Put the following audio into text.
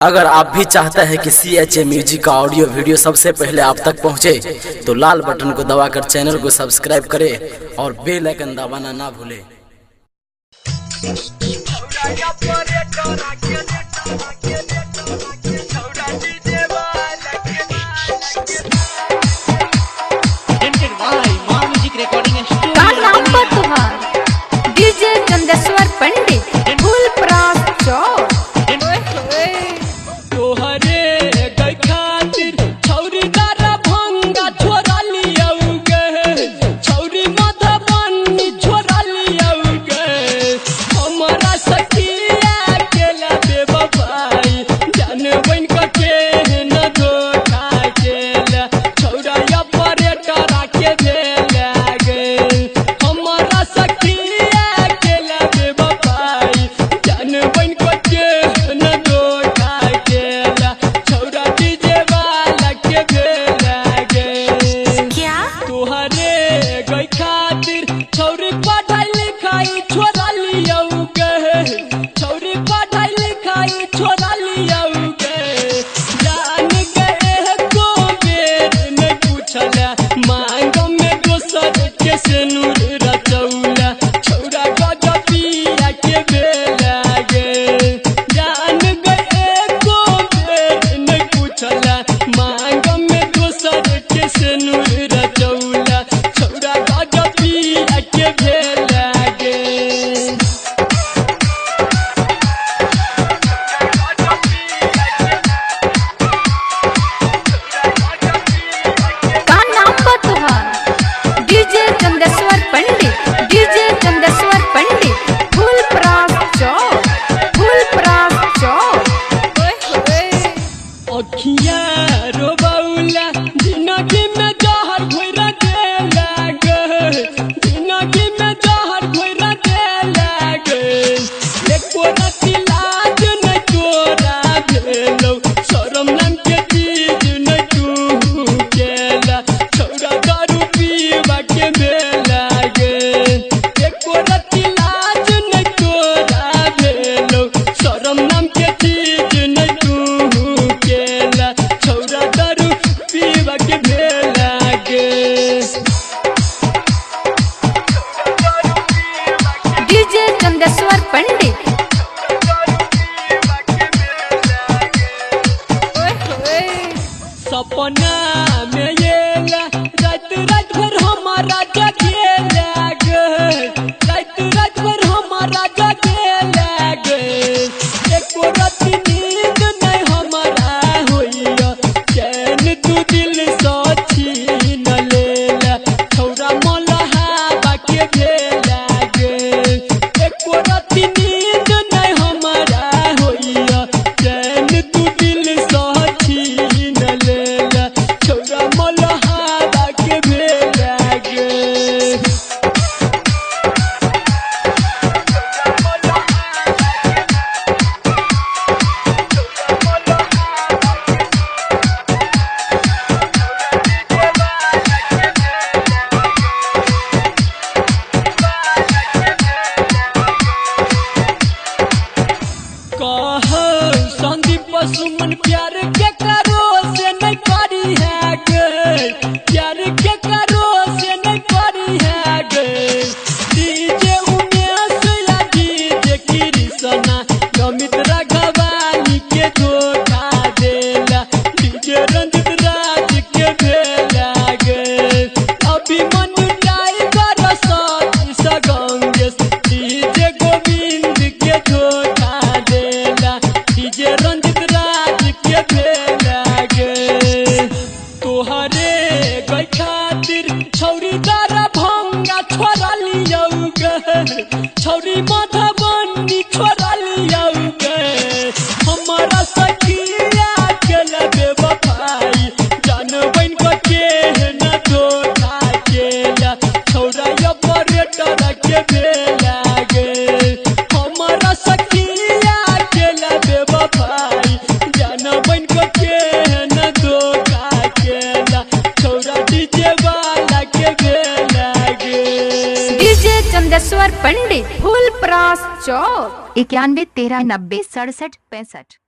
अगर आप भी चाहते हैं कि CHA म्यूजिक का ऑडियो वीडियो सबसे पहले आप तक पहुंचे, तो लाल बटन को दबाकर चैनल को सब्सक्राइब करें और बेल आइकन दबाना ना भूलें। का नाम तुहार डीजे चंदेश्वर पंडित फूल प्रास चौक। चंदेश्वर पंडित सपना में ये रात रात भर हमारा जगेला गे, रात भर हमारा जगेला गे, एको रात नींद नहीं हमारा होइया, चैन तू दिल से छीन लेला, छौरा मलहा बाके भेला गे, एको रात नींद नहीं हमारा होइया, चैन तू दिल से छीन लेला, छौरा मलहा बाके भेला गे। 91 13 90 67 65।